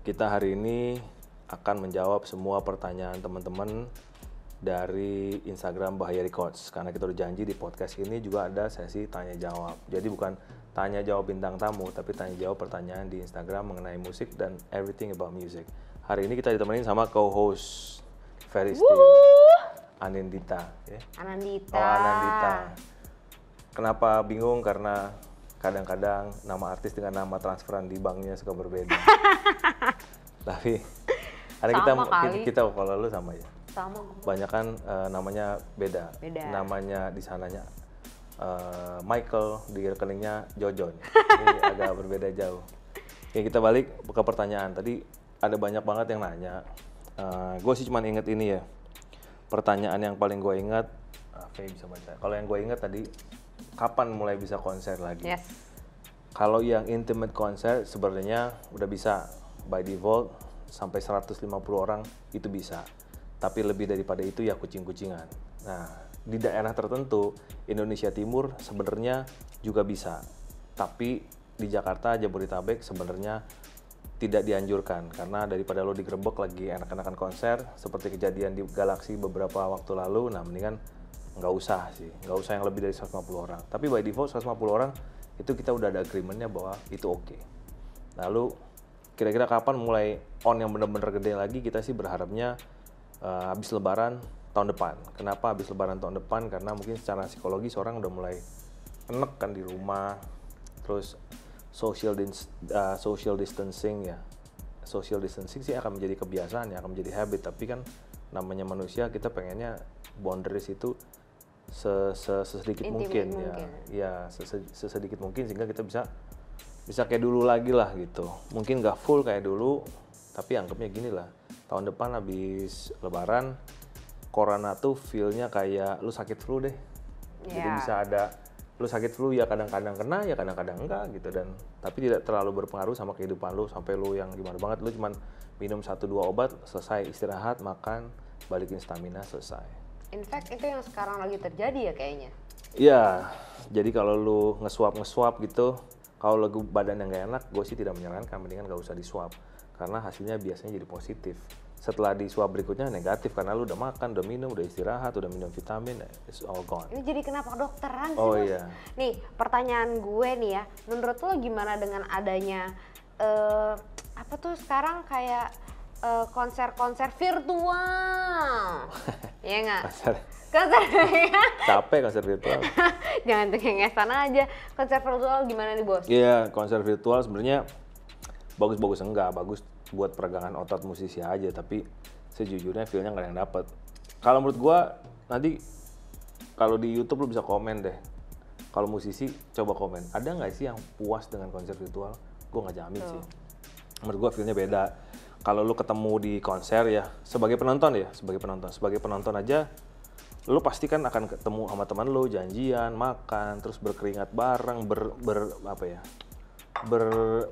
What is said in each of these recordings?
Kita hari ini akan menjawab semua pertanyaan teman-teman dari Instagram Bahaya Records. Karena kita udah janji di podcast ini juga ada sesi tanya jawab. Jadi bukan tanya jawab bintang tamu, tapi tanya jawab pertanyaan di Instagram mengenai musik dan everything about music. Hari ini kita ditemenin sama co-host Veristi, Anindita. Ya. Anandita. Oh, Anandita. Kenapa bingung? Karena kadang-kadang nama artis dengan nama transferan di banknya suka berbeda. Tapi ada kita kalau lu sama ya. Sama. Banyak kan namanya beda. Namanya di sananya Michael, di rekeningnya Jojon. Ini agak berbeda jauh. Oke, kita balik ke pertanyaan. Tadi ada banyak banget yang nanya. Gue sih cuma inget ini ya. Pertanyaan yang paling gue ingat, Faye bisa baca. Kalau yang gue ingat tadi, kapan mulai bisa konser lagi? Yes. Kalau yang intimate konser sebenarnya udah bisa by default sampai 150 orang itu bisa. Tapi lebih daripada itu ya kucing-kucingan. Nah, di daerah tertentu Indonesia Timur sebenarnya juga bisa. Tapi di Jakarta, Jabodetabek sebenarnya tidak dianjurkan karena daripada lo digerebek lagi enak-enakan konser seperti kejadian di Galaxy beberapa waktu lalu, nah mendingan nggak usah yang lebih dari 150 orang. Tapi by default 150 orang itu kita udah ada agreementnya bahwa itu oke. Lalu kira-kira kapan mulai on yang bener-bener gede lagi? Kita sih berharapnya habis Lebaran tahun depan. Kenapa habis Lebaran tahun depan? Karena mungkin secara psikologis orang udah mulai enek kan di rumah, terus social distancing ya. Social distancing sih akan menjadi kebiasaan ya, akan menjadi habit. Tapi kan namanya manusia, kita pengennya boundaries itu sesedikit mungkin ya sesedikit mungkin sehingga kita bisa kayak dulu lagi lah gitu. Mungkin nggak full kayak dulu, tapi anggapnya gini lah, tahun depan habis Lebaran corona tuh feel-nya kayak lu sakit flu deh. Jadi bisa ada lu sakit flu ya kadang-kadang kena ya kadang-kadang enggak gitu, dan tapi tidak terlalu berpengaruh sama kehidupan lu sampai lu yang gimana banget, lu cuman minum 1-2 obat selesai, istirahat, makan, balikin stamina, selesai. In fact itu yang sekarang lagi terjadi ya kayaknya. Iya, jadi kalau lu nge-swab gitu, kalau lagu badan yang gak enak, gue sih tidak menyarankan, mendingan gak usah di-swab. Karena hasilnya biasanya jadi positif. Setelah di-swab berikutnya negatif, karena lu udah makan, udah minum, udah istirahat, udah minum vitamin, it's all gone. Ini jadi kenapa kedokteran sih, Oh Bos? iya. Nih, pertanyaan gue nih ya, menurut lo gimana dengan adanya, apa tuh sekarang kayak konser-konser virtual? Iya nggak? Konser Capek konser virtual. Jangan cengengesan aja. Konser virtual gimana nih, Bos? Iya, konser virtual sebenarnya bagus-bagus enggak, bagus buat peregangan otot musisi aja, tapi sejujurnya feel-nya nggak ada yang dapet. Kalau menurut gua nanti kalau di YouTube lu bisa komen deh. Kalau musisi coba komen, ada nggak sih yang puas dengan konser virtual? Gua nggak jamin sih. Menurut gua feel-nya beda. Kalau lu ketemu di konser ya, sebagai penonton aja, lu pasti kan akan ketemu sama teman lu, janjian, makan, terus berkeringat bareng,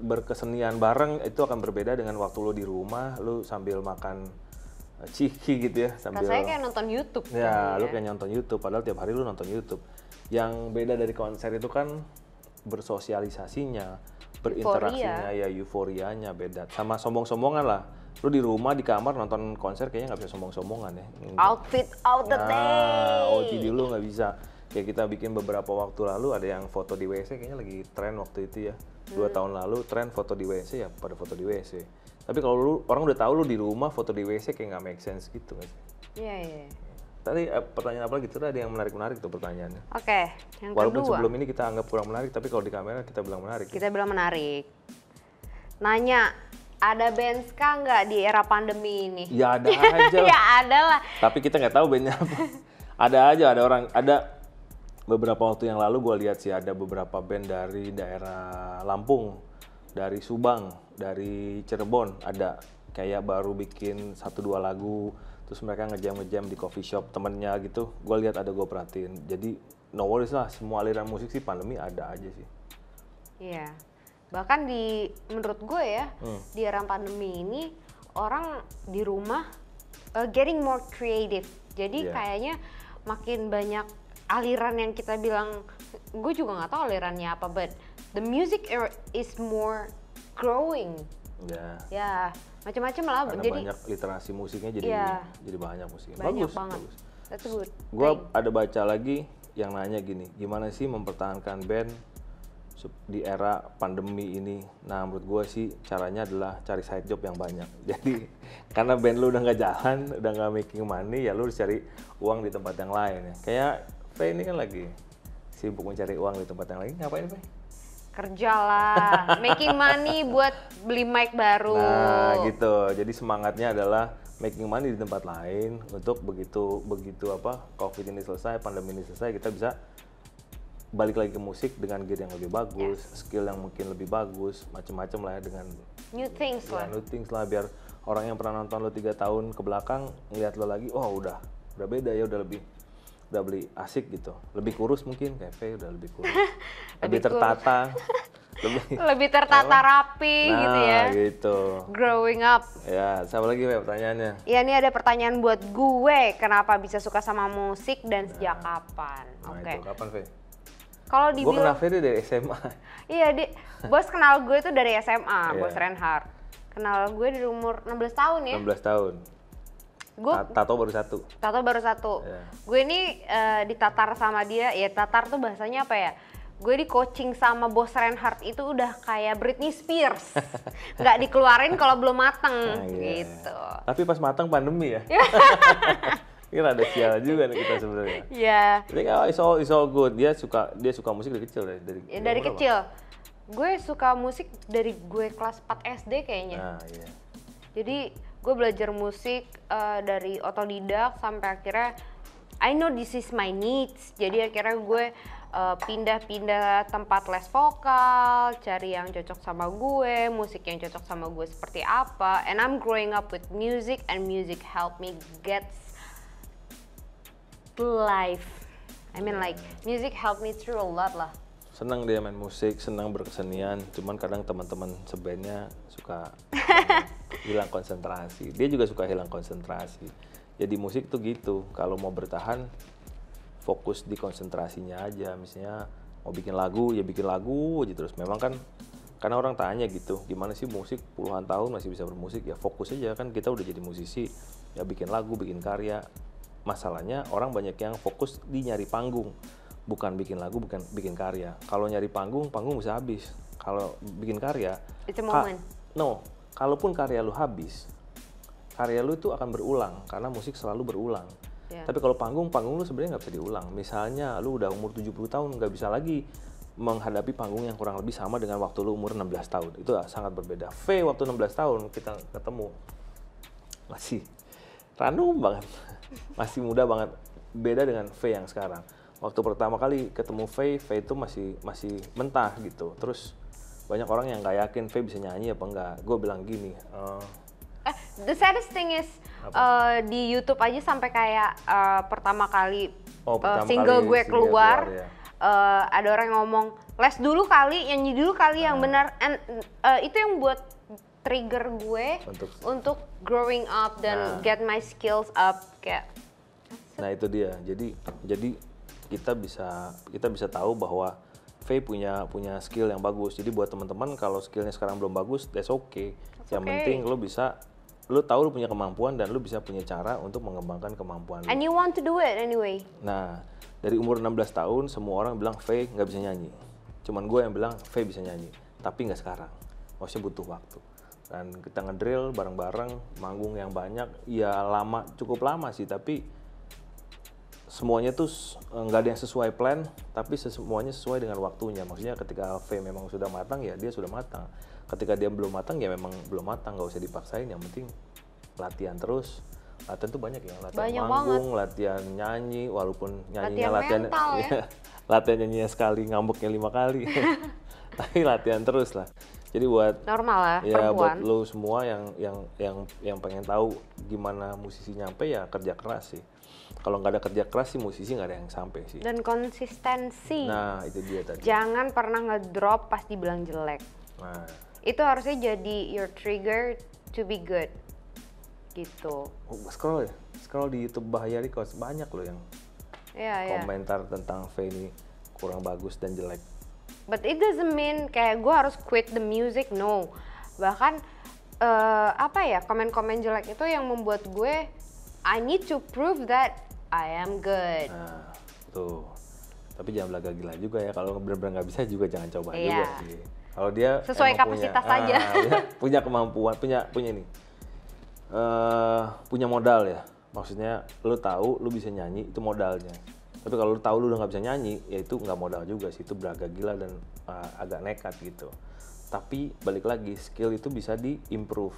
berkesenian bareng, itu akan berbeda dengan waktu lu di rumah, lu sambil makan ciki gitu ya, sambil. Rasanya kayak nonton YouTube. Ya, lu kayak nonton YouTube, padahal tiap hari lu nonton YouTube. Yang beda dari konser itu kan bersosialisasinya, berinteraksinya, ya euforianya beda. Sama sombong-sombongan lah. Lu di rumah, di kamar nonton konser kayaknya nggak bisa sombong-sombongan ya. Outfit out the day. OOTD lu nggak bisa. Kayak kita bikin beberapa waktu lalu ada yang foto di WC, kayaknya lagi tren waktu itu ya. 2 tahun lalu tren foto di WC ya, pada foto di WC. Tapi kalau lu orang udah tahu lu di rumah foto di WC kayak nggak make sense gitu nggak sih? Iya. Tadi pertanyaan apa lagi tuh, ada yang menarik tuh pertanyaannya. Oke, yang Walaupun kedua. sebelum ini kita anggap kurang menarik, tapi kalau di kamera kita bilang menarik. Kita bilang menarik. Nanya, ada band ska nggak di era pandemi ini? Ya ada aja lah. Ya ada lah. Tapi kita nggak tahu bandnya apa. Ada beberapa waktu yang lalu gue lihat sih ada beberapa band dari daerah Lampung, dari Subang, dari Cirebon, ada kayak baru bikin 1-2 lagu. Terus mereka ngejam di coffee shop temennya gitu, gue lihat ada, gue perhatiin. Jadi no worries lah, semua aliran musik sih pandemi ada aja sih. Iya, bahkan menurut gue ya, di era pandemi ini orang di rumah getting more creative. Jadi kayaknya makin banyak aliran yang kita bilang, gue juga nggak tahu alirannya apa, but the music is more growing. Ya, macam-macam lah. Karena jadi banyak literasi musiknya jadi banyak musiknya. Banyak Bagus, banget. bagus. That's good. Gua ada baca lagi yang nanya gini, gimana sih mempertahankan band di era pandemi ini? Nah, menurut gue sih caranya adalah cari side job yang banyak. Jadi karena band lu udah nggak jalan, udah nggak making money, ya lu harus cari uang di tempat yang lain ya. Kayak Faye ini kan lagi sibuk mencari uang di tempat yang lain. Ngapain Faye? Kerja lah, making money buat beli mic baru. Nah gitu, jadi semangatnya adalah making money di tempat lain untuk begitu COVID ini selesai, pandemi ini selesai, kita bisa balik lagi ke musik dengan gear yang lebih bagus, skill yang mungkin lebih bagus, macam-macam lah ya, dengan new things lah. New things lah, biar orang yang pernah nonton lo 3 tahun ke belakang ngeliat lo lagi, oh udah beda ya, udah lebih asik gitu, lebih kurus mungkin, kayak Faye udah lebih kurus, lebih tertata, lebih tertata rapi gitu ya. Nah gitu. Growing up. Ya, siapa lagi Faye pertanyaannya? Ya, ini ada pertanyaan buat gue, kenapa bisa suka sama musik dan sejak kapan? Oke. Itu kapan Faye? Kalau dibilang, gue kenal Faye dari SMA. Iya, bos kenal gue itu dari SMA, Bos Reinhardt. Kenal gue dari umur 16 tahun ya. 16 tahun. Tato baru satu. Yeah. Gue ini ditatar sama dia, ya tatar tuh bahasanya apa ya? Gue di coaching sama Bos Reinhardt itu udah kayak Britney Spears. Nggak dikeluarin kalau belum mateng gitu. Tapi pas mateng pandemi ya. Ini rada sial juga nih kita sebenarnya. Iya. Jadi it's all good. Dia suka musik dari kecil dari kecil. Gue suka musik dari gue kelas 4 SD kayaknya. Nah, iya. Jadi gue belajar musik dari otodidak sampai akhirnya I know this is my needs. Jadi akhirnya gue pindah-pindah tempat les vokal, cari yang cocok sama gue, musik yang cocok sama gue seperti apa. And I'm growing up with music, and music help me get life. I mean like music help me through a lot lah. Senang dia main musik, senang berkesenian, cuman kadang teman-teman sebandnya suka hilang konsentrasi. Dia juga suka hilang konsentrasi. Jadi musik tuh gitu, kalau mau bertahan fokus di konsentrasinya aja. Misalnya mau bikin lagu, ya bikin lagu aja terus. Memang kan karena orang tanya gitu, gimana sih musik puluhan tahun masih bisa bermusik? Ya fokus aja, kan kita udah jadi musisi, ya bikin lagu, bikin karya. Masalahnya orang banyak yang fokus di nyari panggung, bukan bikin lagu, bukan bikin karya. Kalau nyari panggung bisa habis. Kalau bikin karya, it's a moment. Kalaupun karya lu habis, karya lu itu akan berulang karena musik selalu berulang. Tapi kalau panggung lu sebenarnya nggak bisa diulang. Misalnya lu udah umur 70 tahun nggak bisa lagi menghadapi panggung yang kurang lebih sama dengan waktu lu umur 16 tahun. Itu sangat berbeda. Faye waktu 16 tahun kita ketemu masih random banget. Masih muda banget. Beda dengan Faye yang sekarang. Waktu pertama kali ketemu Faye itu masih mentah gitu. Terus banyak orang yang nggak yakin Faye bisa nyanyi apa enggak. Gue bilang gini, the saddest thing is di YouTube aja sampai kayak pertama kali single gue keluar, ada orang yang ngomong les dulu kali, nyanyi dulu kali yang benar. And itu yang buat trigger gue untuk growing up dan get my skills up kayak. Nah itu dia. Jadi kita bisa tahu bahwa Faye punya skill yang bagus. Jadi buat teman-teman kalau skillnya sekarang belum bagus, that's okay. Yang penting lu tahu lu punya kemampuan dan lu bisa punya cara untuk mengembangkan kemampuan lu. And you want to do it anyway. Nah, dari umur 16 tahun semua orang bilang Faye nggak bisa nyanyi. Cuman gue yang bilang Faye bisa nyanyi, tapi nggak sekarang. Maksudnya butuh waktu. Dan kita ngedrill bareng-bareng, manggung yang banyak, ya cukup lama sih, tapi semuanya tuh nggak ada yang sesuai plan, tapi semuanya sesuai dengan waktunya. Maksudnya ketika Faye memang sudah matang, ya dia sudah matang. Ketika dia belum matang, ya memang belum matang, nggak usah dipaksain. Yang penting latihan terus. Latihan tuh banyak ya, latihan manggung, latihan nyanyi, walaupun nyanyinya latihan nyanyinya sekali, ngambeknya 5 kali. Tapi latihan terus lah. Jadi buat normal lah, ya perempuan. Buat lo semua yang pengen tahu gimana musisi nyampe, ya kerja keras sih. Kalau nggak ada kerja keras sih musisi nggak ada yang sampai sih. Dan konsistensi. Nah itu dia tadi. Jangan pernah ngedrop pas dibilang jelek. Nah. Itu harusnya jadi your trigger to be good. Gitu. Scroll di YouTube Bahaya Records banyak loh yang komentar tentang Faye ini kurang bagus dan jelek. But it doesn't mean kayak gue harus quit the music, no. Bahkan apa ya, komen-komen jelek itu yang membuat gue I need to prove that I am good. Nah, tuh. Tapi jangan belaga gila juga ya. Kalau benar-benar nggak bisa juga jangan coba juga sih. Kalau dia sesuai kapasitas saja. Punya kemampuan, punya ini. Punya modal ya. Maksudnya lu tahu lu bisa nyanyi itu modalnya. Tapi kalau lu tahu lu udah nggak bisa nyanyi, ya itu nggak modal juga sih. Itu belaga gila dan agak nekat gitu. Tapi balik lagi, skill itu bisa di-improve,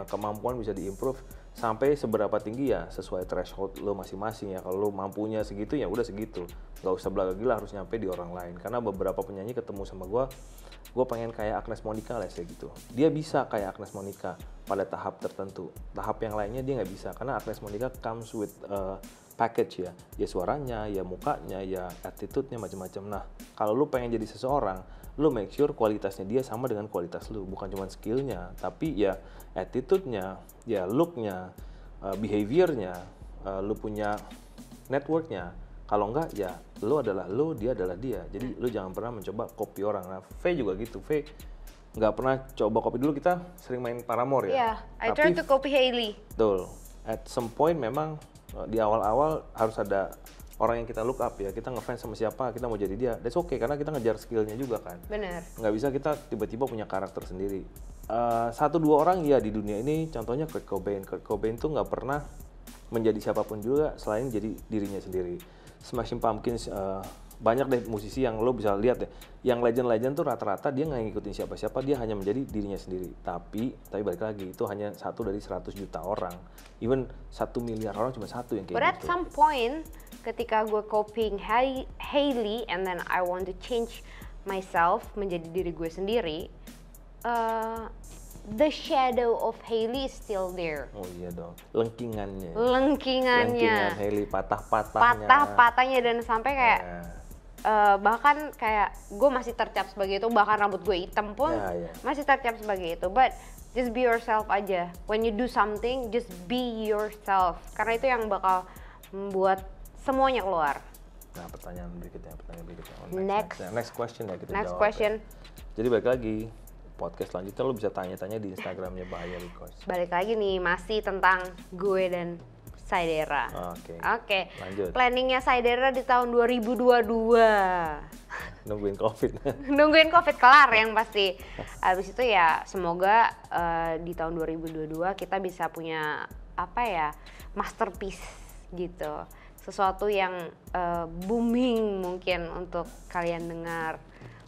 kemampuan bisa di-improve sampai seberapa tinggi ya sesuai threshold lo masing-masing ya. Kalau lo mampunya segitu ya udah segitu, nggak usah belaga gila harus nyampe di orang lain. Karena beberapa penyanyi ketemu sama gue pengen kayak Agnes Monica lah gitu. Dia bisa kayak Agnes Monica pada tahap tertentu, tahap yang lainnya dia nggak bisa. Karena Agnes Monica comes with package ya suaranya, ya mukanya, ya attitude-nya macam-macam. Nah kalau lo pengen jadi seseorang, lu make sure kualitasnya dia sama dengan kualitas lu, bukan cuma skillnya, tapi ya attitude-nya, ya look-nya, behavior-nya, lu punya network-nya. Kalau enggak ya lu adalah lu, dia adalah dia. Jadi lu jangan pernah mencoba copy orang. Nah, Faye juga gitu. Faye nggak pernah coba copy. Dulu kita sering main Paramore ya. Yeah, I tried to copy Hailey. Betul. At some point memang di awal-awal harus ada orang yang kita look up ya, kita ngefans sama siapa, kita mau jadi dia. That's okay, karena kita ngejar skillnya juga kan. Bener. Nggak bisa kita tiba-tiba punya karakter sendiri. 1-2 orang ya di dunia ini, contohnya Kurt Cobain. Kurt Cobain tuh nggak pernah menjadi siapapun juga selain jadi dirinya sendiri. Smashing Pumpkins, banyak deh musisi yang lo bisa lihat deh. Yang legend-legend tuh rata-rata dia nggak ngikutin siapa-siapa, dia hanya menjadi dirinya sendiri. Tapi balik lagi, itu hanya 1 dari 100 juta orang. Even 1 miliar orang cuma 1 yang kayak gitu. But at some point, ketika gue copying Hailey and then I want to change myself menjadi diri gue sendiri, the shadow of Hailey is still there. Oh iya dong, lengkingan Hailey, patah-patahnya dan sampai kayak bahkan kayak gue masih tercap sebagai itu, bahkan rambut gue hitam pun masih tercap sebagai itu. But just be yourself aja. When you do something, just be yourself. Karena itu yang bakal membuat semuanya keluar. Nah, pertanyaan berikutnya. Next question ya kita Next jawab. question. Jadi balik lagi, podcast selanjutnya lo bisa tanya-tanya di Instagramnya Bahaya Records. Balik lagi nih, masih tentang gue dan Saidera. Oke. Lanjut. Planningnya Saidera di tahun 2022. Nungguin COVID. Nungguin COVID kelar yang pasti. Habis itu ya semoga di tahun 2022 kita bisa punya masterpiece gitu. Sesuatu yang booming mungkin untuk kalian dengar.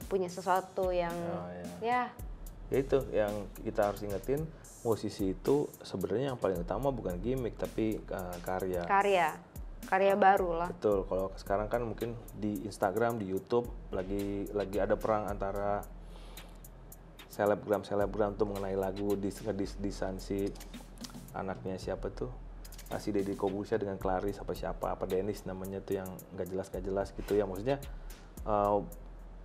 Punya sesuatu yang ya itu yang kita harus ingetin, musisi itu sebenarnya yang paling utama bukan gimmick tapi karya baru lah. Betul. Kalau sekarang kan mungkin di Instagram, di YouTube lagi ada perang antara selebgram tuh mengenai lagu ngedisan si anaknya siapa tuh, si Deddy Corbuzier dengan Clarice apa Dennis namanya tuh yang nggak jelas gitu ya. Maksudnya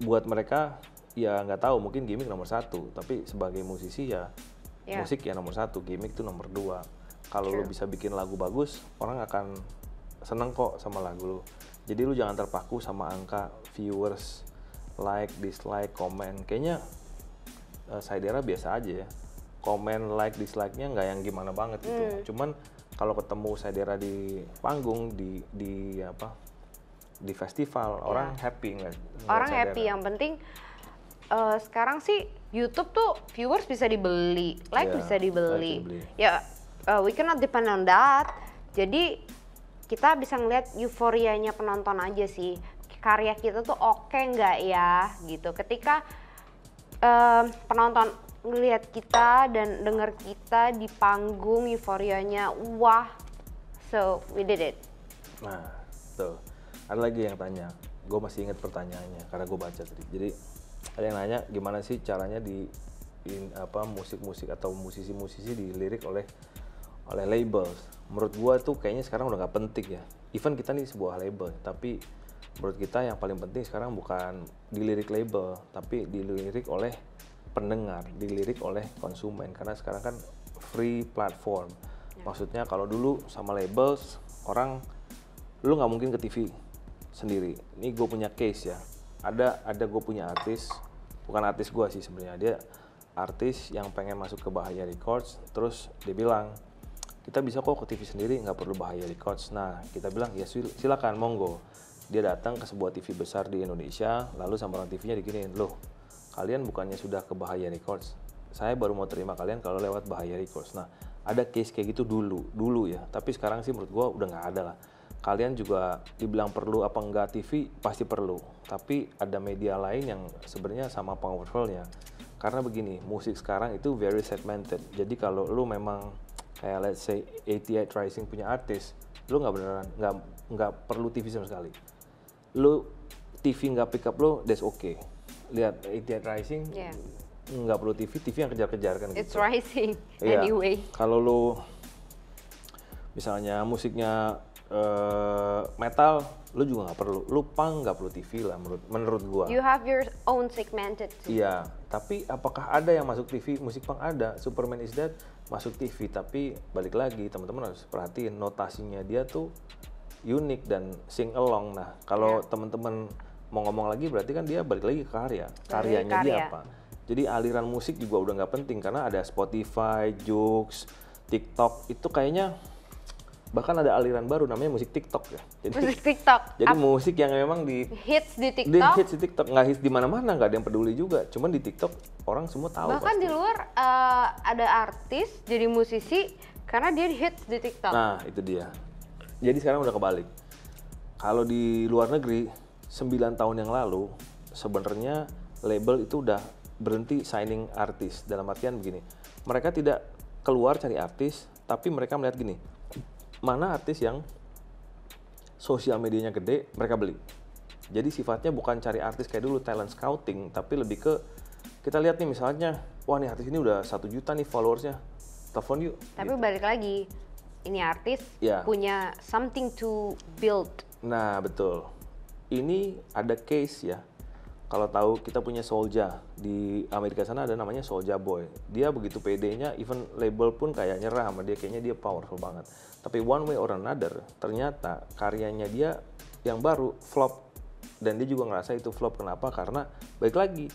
buat mereka ya nggak tahu, mungkin gimmick nomor 1, tapi sebagai musisi ya musik ya nomor 1, gimmick tuh nomor 2. Kalau lo bisa bikin lagu bagus, orang akan seneng kok sama lagu lo. Jadi lu jangan terpaku sama angka viewers, like, dislike, komen. Kayaknya Saidera biasa aja ya, komen, like, dislike-nya nggak yang gimana banget gitu. Cuman kalau ketemu Saidera di panggung, di festival, orang happy nggak? Orang happy, yang penting sekarang sih YouTube tuh viewers bisa dibeli, like bisa dibeli. Ya, we cannot depend on that. Jadi kita bisa ngeliat euforianya penonton aja sih. Karya kita tuh oke nggak ya gitu. Ketika penonton ngeliat kita dan denger kita di panggung, euforianya wah, so we did it. Nah, tuh ada lagi yang tanya. Gue masih ingat pertanyaannya karena gue baca tadi. Jadi ada yang nanya gimana sih caranya musik-musik atau musisi-musisi dilirik oleh labels. Menurut gua tuh kayaknya sekarang udah nggak penting ya. Even kita nih sebuah label, tapi menurut kita yang paling penting sekarang bukan dilirik label, tapi dilirik oleh pendengar, dilirik oleh konsumen. Karena sekarang kan free platform. Maksudnya kalau dulu sama labels, lu nggak mungkin ke TV sendiri. Ini gue punya case ya. Ada gue punya artis, bukan artis gue sih sebenarnya, dia artis yang pengen masuk ke Bahaya Records, terus dia bilang, kita bisa kok ke TV sendiri, nggak perlu Bahaya Records. Nah, kita bilang, ya silakan, monggo. Dia datang ke sebuah TV besar di Indonesia, lalu sama orang TV-nya diginiin, loh, kalian bukannya sudah ke Bahaya Records? Saya baru mau terima kalian kalau lewat Bahaya Records. Nah, ada case kayak gitu dulu ya. Tapi sekarang sih menurut gua udah nggak ada lah. Kalian juga dibilang perlu apa enggak TV, pasti perlu. Tapi ada media lain yang sebenarnya sama powerfulnya. Karena begini, musik sekarang itu very segmented. Jadi kalau lu memang kayak let's say 88 Rising punya artis, lu nggak beneran nggak perlu TV sama sekali. Lu TV nggak pick up lu, that's okay. Lihat 88 Rising, nggak perlu TV yang kejar-kejar kan. It's gitu. rising anyway. Kalau lu misalnya musiknya metal, lu juga nggak perlu. Lu punk nggak perlu TV lah menurut gua. You have your own segmented too. Iya, tapi apakah ada yang masuk TV? Musik punk ada, Superman is Dead masuk TV, tapi balik lagi teman-teman harus perhatiin notasinya dia tuh unik dan sing along. Nah, kalau teman-teman mau ngomong lagi berarti kan dia balik lagi ke karyanya dia apa. Jadi aliran musik juga udah nggak penting karena ada Spotify, Joox, TikTok, itu kayaknya bahkan ada aliran baru namanya musik TikTok ya. Jadi, musik TikTok. Jadi musik yang memang hits di TikTok. Hits di TikTok, nggak hits di mana-mana, nggak ada yang peduli juga. Cuman di TikTok orang semua tahu. Bahkan pasti. Di luar ada artis jadi musisi karena dia hits di TikTok. Nah itu dia. Jadi sekarang udah kebalik. Kalau di luar negeri 9 tahun yang lalu sebenarnya label itu udah berhenti signing artis. Dalam artian begini, mereka tidak keluar cari artis, tapi mereka melihat gini, mana artis yang sosial medianya gede, mereka beli. Jadi sifatnya bukan cari artis kayak dulu talent scouting, tapi lebih ke kita lihat nih misalnya, wah nih artis ini udah 1 juta nih followersnya, telepon yuk. Tapi gitu. Balik lagi, ini artis punya something to build. Nah betul, ini ada case ya. Kalau tahu kita punya Soulja di Amerika sana ada namanya Soulja Boy. Dia begitu PD-nya, even label pun kayak nyerah sama dia, kayaknya dia powerful banget. Tapi one way or another, ternyata karyanya dia yang baru flop. Dan dia juga ngerasa itu flop. Kenapa? Karena balik lagi,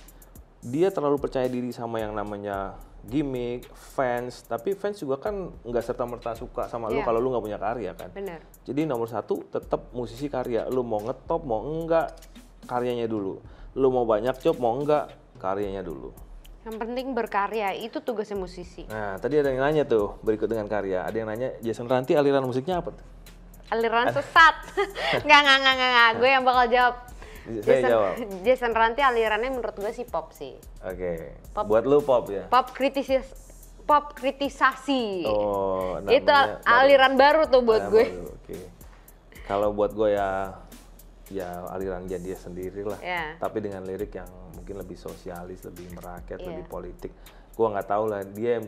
dia terlalu percaya diri sama yang namanya gimmick, fans. Tapi fans juga kan nggak serta-merta suka sama lu kalau lu nggak punya karya kan. Bener. Jadi nomor 1 tetap musisi karya. Lu mau ngetop, mau enggak, karyanya dulu. Lu mau banyak job, mau enggak, karyanya dulu. Yang penting berkarya, itu tugasnya musisi. Nah, tadi ada yang nanya tuh, berikut dengan karya. Ada yang nanya, Jason Ranti aliran musiknya apa tuh? Aliran sesat. Nggak. Gue yang bakal jawab. Saya jawab. Jason Ranti alirannya menurut gue sih pop sih. Oke. Buat lu pop ya? Pop kritisasi. Oh, itu aliran baru tuh buat gue. Oke. Kalau buat gue ya aliran dia sendiri lah, tapi dengan lirik yang mungkin lebih sosialis, lebih merakyat, lebih politik. Gua nggak tahu lah, dia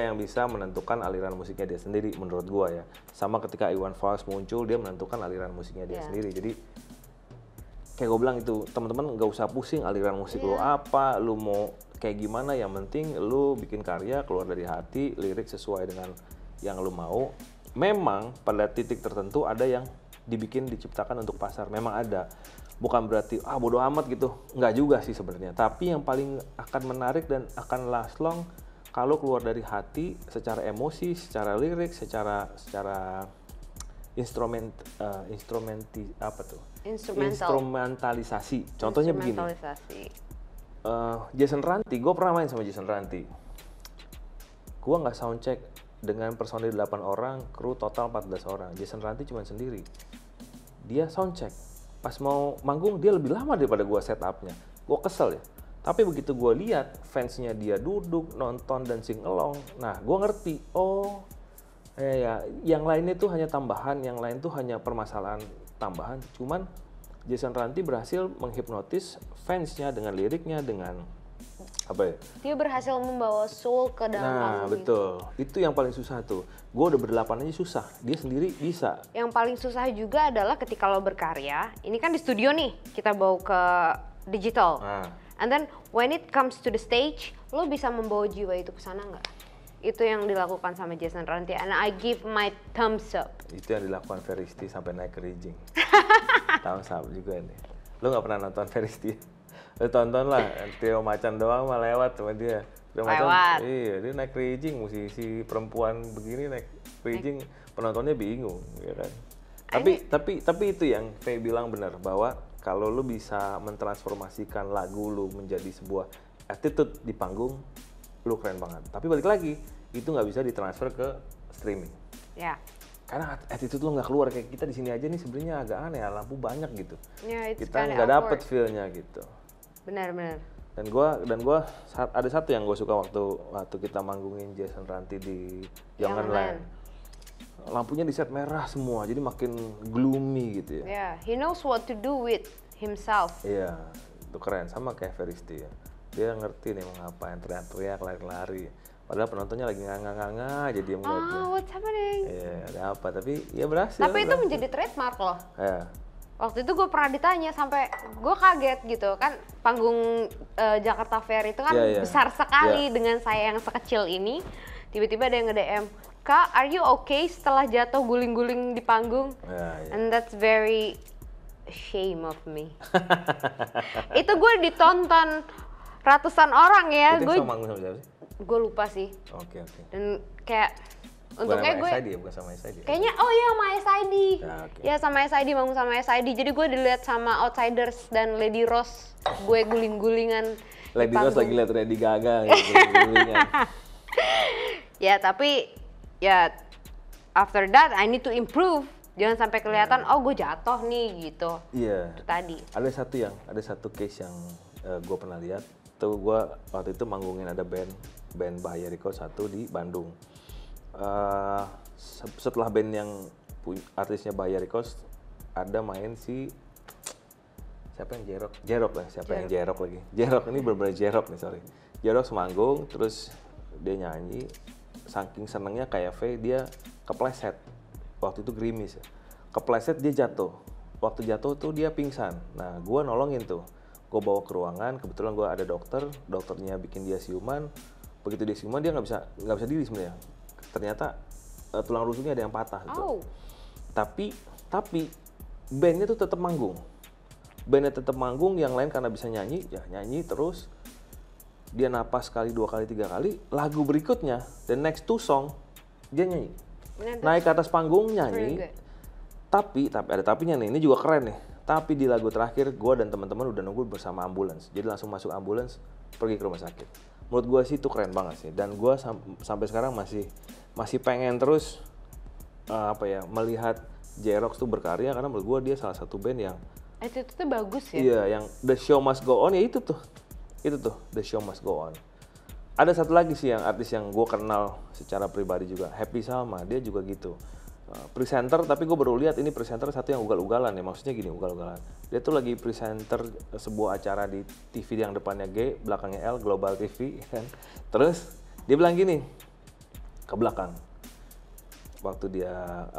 yang bisa menentukan aliran musiknya dia sendiri menurut gua ya. Sama ketika Iwan Fals muncul, dia menentukan aliran musiknya dia sendiri. Jadi kayak gue bilang itu, teman-teman nggak usah pusing aliran musik lu apa, lu mau kayak gimana, yang penting lu bikin karya keluar dari hati, lirik sesuai dengan yang lu mau. Memang pada titik tertentu ada yang diciptakan untuk pasar, memang ada. Bukan berarti bodo amat gitu, nggak juga sih sebenarnya. Tapi yang paling akan menarik dan akan last long kalau keluar dari hati, secara emosi, secara lirik, secara instrumentalisasi. Contohnya begini. Jason Ranti, gue pernah main sama Jason Ranti. Gue nggak soundcheck dengan personil 8 orang, kru total 14 orang. Jason Ranti cuma sendiri. Dia soundcheck. Pas mau manggung dia lebih lama daripada gue setupnya. Gue kesel ya. Tapi begitu gue lihat fansnya dia duduk, nonton dan sing along. Nah, gue ngerti. Oh, ya, yang lainnya tuh hanya tambahan, yang lain tuh hanya permasalahan tambahan. Cuman Jason Ranti berhasil menghipnotis fansnya dengan liriknya, dengan apa ya? Dia berhasil membawa soul ke dalam lagu. Nah, betul. Itu yang paling susah tuh. Gue udah berdelapan aja susah. Dia sendiri bisa. Yang paling susah juga adalah ketika lo berkarya. Ini kan di studio nih, kita bawa ke digital. And then when it comes to the stage, lo bisa membawa jiwa itu ke sana nggak? Itu yang dilakukan sama Jason Ranti. And I give my thumbs up. Itu yang dilakukan Feristi sampai naik ke Rijing. Thumbs up juga nih. Lo nggak pernah nonton Feristi? Lu tonton lah, Trio Macan doang mah lewat sama dia. Trio Macan, iya dia naik rigging, musisi perempuan begini naik rigging, penontonnya bingung, ya kan. Tapi itu yang Faye bilang benar, bahwa kalau lu bisa mentransformasikan lagu lu menjadi sebuah attitude di panggung, lu keren banget. Tapi balik lagi, itu nggak bisa ditransfer ke streaming. Ya. Karena attitude lu nggak keluar, kayak kita di sini aja nih sebenarnya agak aneh, lampu banyak gitu. Yeah, kita nggak dapet feel-nya gitu. Benar. Dan gua ada satu yang gue suka waktu kita manggungin Jason Ranti di Youngland. Lampunya di set merah semua, jadi makin gloomy gitu ya. Yeah, he knows what to do with himself. Iya, itu keren, sama kayak Feristi ya. Dia ngerti nih mau ngapain, teriak-teriak, lari-lari. Padahal penontonnya lagi nganga-nganga aja dia ngeliatnya. Oh, what's happening? Iya, ada apa, tapi ya berhasil. Tapi itu menjadi trademark loh. Iya. Waktu itu gue pernah ditanya sampai gue kaget gitu kan, panggung Jakarta Fair itu kan besar sekali dengan saya yang sekecil ini. Tiba-tiba ada yang nge-DM, "Kak, are you okay setelah jatuh guling-guling di panggung?" And that's very shame of me. Itu gue ditonton ratusan orang ya. Itu sama manggung sama siapa sih? Gue lupa sih. Oke. Dan kayak untungnya gue bukan sama SID. Kayaknya sama SID. Ya, sama SID, bangun sama SID. Jadi gue dilihat sama Outsiders dan Lady Rose. Gue guling-gulingan. Lady Rose lagi lihat Lady Gaga guling-gulingan. Ya, tapi ya after that I need to improve. Jangan sampai kelihatan gue jatuh nih gitu. Iya. Itu tadi. Ada satu case yang gue pernah lihat. Tuh gue waktu itu manggungin ada band Bahaya Records 1 di Bandung. Setelah band yang artisnya Bahaya Records ada main si siapa yang Jerok lagi. Jerok ini bener-bener Jerok nih, sorry. Jerok semanggung terus dia nyanyi, saking senengnya kayak Faye dia kepleset. Waktu itu gerimis ya. Kepleset dia jatuh. Waktu jatuh tuh dia pingsan. Nah, gue nolongin tuh. Gue bawa ke ruangan, kebetulan gue ada dokternya bikin dia siuman. Begitu dia siuman dia nggak bisa diri sebenarnya. Ternyata tulang rusuknya ada yang patah gitu. Tapi bandnya tuh tetap manggung. Yang lain karena bisa nyanyi, ya nyanyi terus. Dia napas sekali, 2 kali, 3 kali. Lagu berikutnya, the next 2 song, dia nyanyi. Naik ke atas panggung nyanyi. Tapi ada tapinya nih, ini juga keren nih. Tapi di lagu terakhir, gue dan teman-teman udah nunggu bersama ambulans. Jadi langsung masuk ambulans, pergi ke rumah sakit. Menurut gue sih itu keren banget sih. Dan gue sampai sekarang masih pengen terus melihat J-Rocks tuh berkarya. Karena menurut gue dia salah satu band yang itu tuh bagus ya. Iya, yang The Show Must Go On ya itu tuh The Show Must Go On. Ada satu lagi sih yang artis yang gue kenal secara pribadi juga, Happy Salma. Dia juga gitu. Presenter, tapi gue baru lihat ini presenter satu yang ugal-ugalan ya, maksudnya gini, ugal-ugalan. Dia tuh lagi presenter sebuah acara di TV yang depannya G, belakangnya L, Global TV kan. Terus dia bilang gini, ke belakang. Waktu dia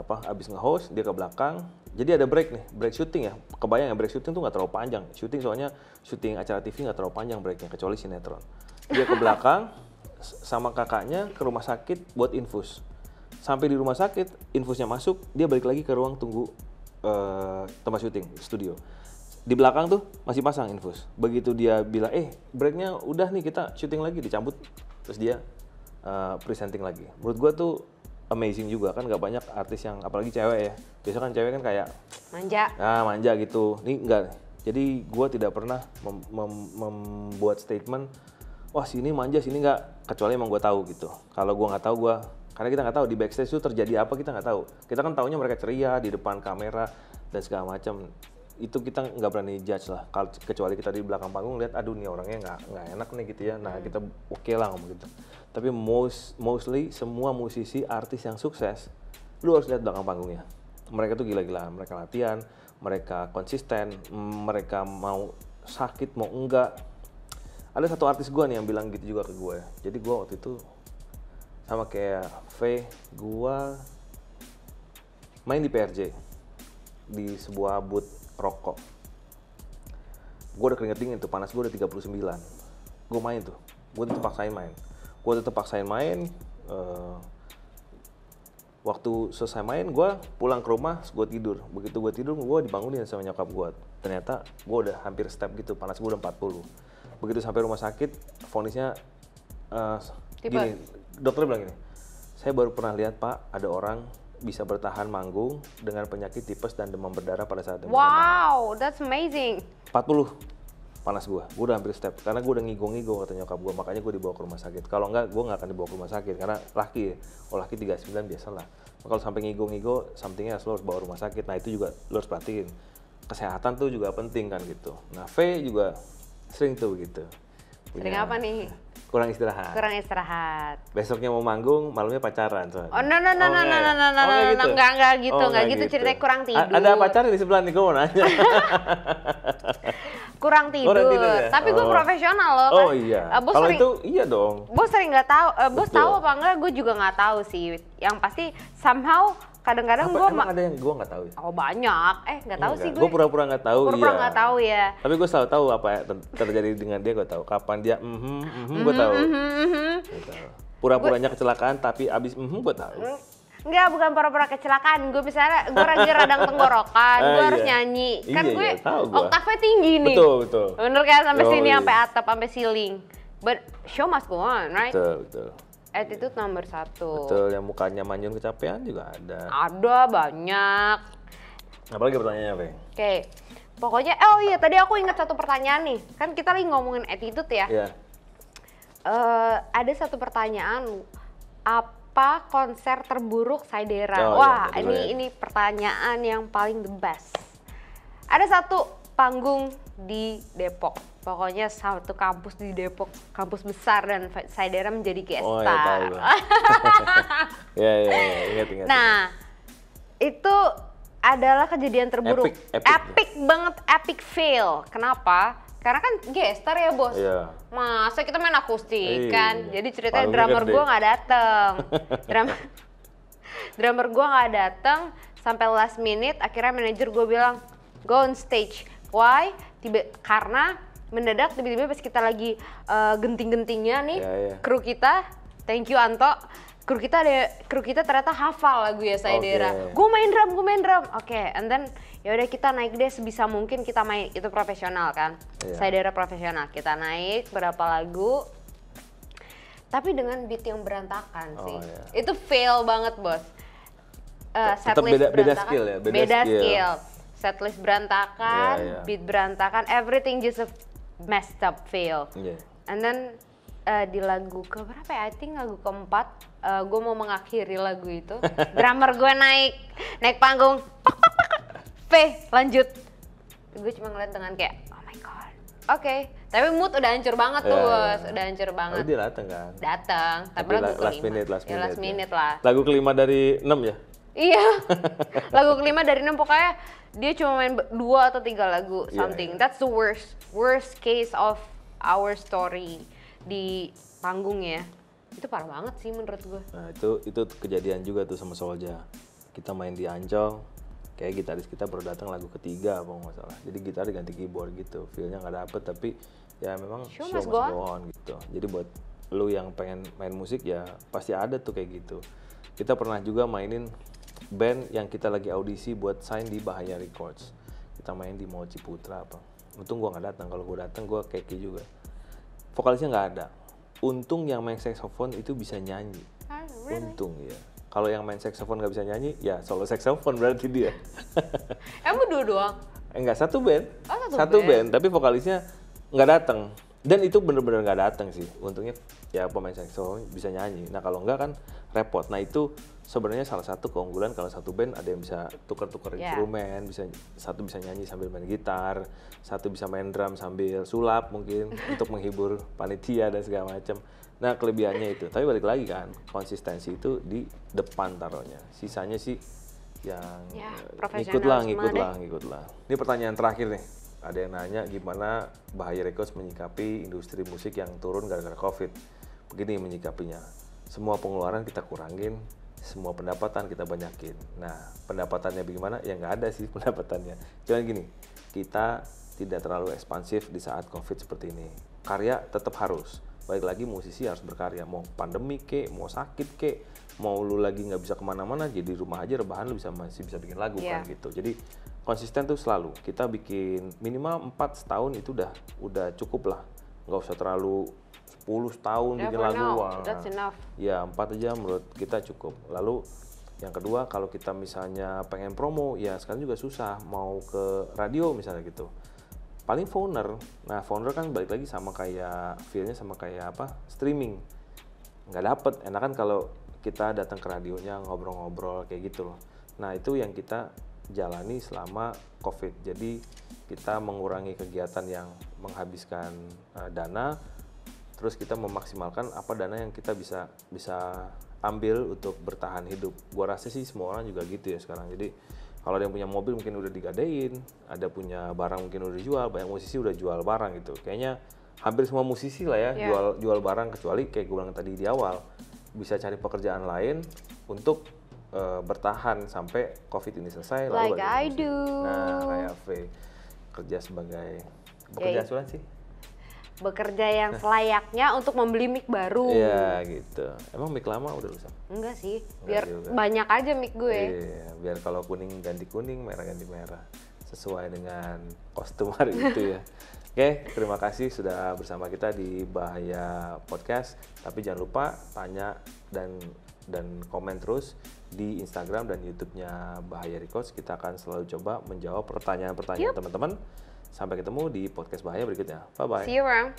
abis nge-host, dia ke belakang. Jadi ada break syuting ya. Kebayang ya, break syuting tuh nggak terlalu panjang. Syuting acara TV nggak terlalu panjang breaknya, kecuali sinetron. Dia ke belakang sama kakaknya ke rumah sakit buat infus. Sampai di rumah sakit, infusnya masuk, dia balik lagi ke ruang tunggu tempat syuting, studio. Di belakang tuh masih pasang infus. Begitu dia bilang, breaknya udah nih kita syuting lagi, dicabut. Terus dia presenting lagi. Menurut gua tuh amazing juga, kan gak banyak artis yang, apalagi cewek ya. Biasanya kan cewek kan kayak manja. Manja gitu. Ini enggak. Jadi gua tidak pernah membuat statement, wah sini manja, sini enggak. Kecuali emang gua tahu gitu. Kalau gua nggak tahu, karena kita nggak tahu di backstage itu terjadi apa, kita nggak tahu. Kita kan taunya mereka ceria di depan kamera dan segala macam. Itu kita nggak berani judge lah. Kecuali kita di belakang panggung lihat, aduh nih orangnya nggak enak nih gitu ya. Nah kita oke lah ngomong gitu. Tapi mostly semua musisi, artis yang sukses, lu harus lihat belakang panggungnya. Mereka tuh gila-gilaan. Mereka latihan, mereka konsisten, mereka mau sakit mau enggak. Ada satu artis gue nih yang bilang gitu juga ke gue. Jadi gue waktu itu sama kayak Faye, gua main di PRJ di sebuah booth rokok. Gua udah keringet dingin tuh, panas gua udah 39. Gua main tuh, gua tetep paksain main. Waktu selesai main, gua pulang ke rumah, gua tidur. Begitu gua tidur, gua dibangunin sama nyokap gua. Ternyata gue udah hampir step gitu, panas gue udah 40. Begitu sampai rumah sakit, vonisnya gini, dokter bilang gini, saya baru pernah lihat Pak, ada orang bisa bertahan manggung dengan penyakit tipes dan demam berdarah pada saat demam. Wow, that's amazing. 40 panas gue udah hampir step karena gue udah ngigo-ngigo kata nyokap gue, makanya gue dibawa ke rumah sakit. Kalau enggak gue nggak akan dibawa ke rumah sakit karena laki, laki 39 biasalah. Kalau sampai ngigo-ngigo, somethingnya lo harus bawa rumah sakit. Nah itu juga lo harus perhatiin, kesehatan tuh juga penting kan gitu. Nah V juga sering tuh begitu. Sering apa nih? Kurang istirahat. Kurang istirahat. Besoknya mau manggung, malamnya pacaran. Soalnya. Oh no, enggak gitu, enggak gitu. Ceritanya kurang tidur. Ada pacarnya di sebelah nih, gue mau nanya. Kurang tidur, ya? Tapi gue profesional loh kan. Oh iya. Kalau itu iya dong. Bos sering nggak tahu, bos tahu apa enggak? Gue juga nggak tahu sih. Yang pasti somehow kadang-kadang gue ada yang gue nggak tahu ya? Oh banyak, nggak tahu sih gue. Gue pura-pura nggak tahu. Pura-pura nggak tahu ya. Tapi gue selalu tahu apa yang terjadi dengan dia, gue tahu. Kapan dia gue tahu. Pura-puranya kecelakaan tapi abis gue tahu. Enggak, bukan pura-pura kecelakaan. Gue misalnya gue lagi radang tenggorokan, gue harus nyanyi. Kan gue oktavnya tinggi nih. Betul. Bener kan, sampai sini, sampai atap, sampai ceiling. But show must go on, right? Betul. Attitude nomor 1. Betul, yang mukanya manyun kecapean juga ada. Ada banyak. Apalagi pertanyaannya, Bang? Oke. Pokoknya, oh iya tadi aku ingat satu pertanyaan nih. Kan kita lagi ngomongin attitude ya. Iya. Ada satu pertanyaan, apa konser terburuk Saidera? Oh, wah, iya, ini pertanyaan yang paling the best. Ada satu panggung di Depok. Pokoknya satu kampus di Depok, kampus besar, dan Saidera menjadi guest star. Oh ya, tahu. Ya, ingat. Nah, itu adalah kejadian terburuk. Epic banget, epic fail. Kenapa? Karena kan guest star ya bos. Iya. Masa kita main akustik kan. Jadi ceritanya drummer gue nggak dateng. Drummer gue nggak dateng sampai last minute. Akhirnya manajer gue bilang go on stage. Why? Karena mendadak tiba-tiba pas kita lagi genting-gentingnya nih, kru kita, thank you Anto, kru kita ternyata hafal lagu ya Saidera. Gue main drum. Oke, and then ya udah kita naik deh sebisa mungkin kita main, itu profesional kan. Saidera profesional. Kita naik berapa lagu. Tapi dengan beat yang berantakan sih. Itu fail banget, Bos. Setlist beda skill ya, beda skill. Setlist berantakan, beat berantakan, everything just a messed up fail. And then di lagu keberapa ya? I think lagu keempat, gue mau mengakhiri lagu itu. Drummer gue naik panggung, lanjut. Gue cuma ngeliat dengan kayak, oh my god. Oke. Tapi mood udah hancur banget tuh bos, udah hancur banget. Tapi dia datang kan? Datang, tapi lagu kelima. Last minute lah. Lagu kelima dari 6 ya? Iya, lagu kelima dari 6 pokoknya dia cuma main 2 atau 3 lagu something. That's the worst case of our story di panggung ya. Itu parah banget sih menurut gue. Nah itu kejadian juga tuh sama Solja. Kita main di Ancol, kayak gitaris kita baru datang lagu ketiga apa nggak salah. Jadi gitar diganti keyboard gitu, feelnya nggak dapet tapi ya memang show must go on gitu. Jadi buat lu yang pengen main musik ya pasti ada tuh kayak gitu. Kita pernah juga mainin band yang kita lagi audisi buat sign di Bahaya Records. Kita main di Mall Ciputra apa. Untung gua nggak datang. Kalau gua datang gua keki juga. Vokalisnya nggak ada. Untung yang main saxophone itu bisa nyanyi. Untung ya. Kalau yang main saxophone nggak bisa nyanyi, ya solo saxophone berarti dia. Emang dua doang? Enggak, satu band. Oh, satu band, tapi vokalisnya nggak datang. Dan itu bener-bener nggak datang sih. Untungnya ya pemain saxophone bisa nyanyi. Nah kalau nggak kan repot. Nah itu sebenarnya salah satu keunggulan kalau satu band ada yang bisa tukar-tukar instrumen, satu bisa nyanyi sambil main gitar, satu bisa main drum sambil sulap mungkin untuk menghibur panitia dan segala macam. Nah kelebihannya itu. Tapi balik lagi kan, konsistensi itu di depan taruhnya. Sisanya sih yang ngikut lah. Ini pertanyaan terakhir nih. Ada yang nanya gimana Bahaya Records menyikapi industri musik yang turun gara-gara COVID. Begini menyikapinya. Semua pengeluaran kita kurangin, semua pendapatan kita banyakin. Nah, pendapatannya bagaimana? Ya nggak ada sih pendapatannya. Cuman gini, kita tidak terlalu ekspansif di saat COVID seperti ini. Karya tetap harus. Balik lagi musisi harus berkarya. Mau pandemi kek, mau sakit kek, mau lu lagi nggak bisa kemana-mana, jadi di rumah aja rebahan lu masih bisa bikin lagu kan gitu. Jadi konsisten tuh selalu. Kita bikin minimal 4 setahun itu udah cukup lah. Nggak usah terlalu 10 tahun bikin lagu. That's enough. Ya 4 aja menurut kita cukup. Lalu yang kedua, kalau kita misalnya pengen promo, ya sekarang juga susah mau ke radio misalnya gitu. Paling phoner. Nah phoner kan balik lagi sama kayak feel-nya sama kayak apa? Streaming. Nggak dapet. Enakan kalau kita datang ke radionya ngobrol-ngobrol kayak gitu loh. Nah itu yang kita jalani selama COVID. Jadi kita mengurangi kegiatan yang menghabiskan dana, terus kita memaksimalkan apa dana yang kita bisa ambil untuk bertahan hidup. Gua rasa sih semua orang juga gitu ya sekarang. Jadi kalau ada yang punya mobil mungkin udah digadein, ada punya barang mungkin udah dijual, banyak musisi udah jual barang gitu. Kayaknya hampir semua musisi lah ya jual barang, kecuali kayak gue bilang tadi di awal bisa cari pekerjaan lain untuk bertahan sampai COVID ini selesai. Like I do. Nah, kayak V kerja sebagai bekerja asuransi. Bekerja yang selayaknya untuk membeli mic baru. Iya gitu. Emang mic lama udah rusak? Enggak sih, biar banyak aja mic gue. Iya, biar kalau kuning ganti kuning, merah ganti merah. Sesuai dengan kostum hari itu ya. Oke, terima kasih sudah bersama kita di Bahaya Podcast. Tapi jangan lupa tanya dan komen terus di Instagram dan YouTube-nya Bahaya Records. Kita akan selalu coba menjawab pertanyaan-pertanyaan teman-teman. Sampai ketemu di podcast Bahaya berikutnya. Bye-bye. See you around.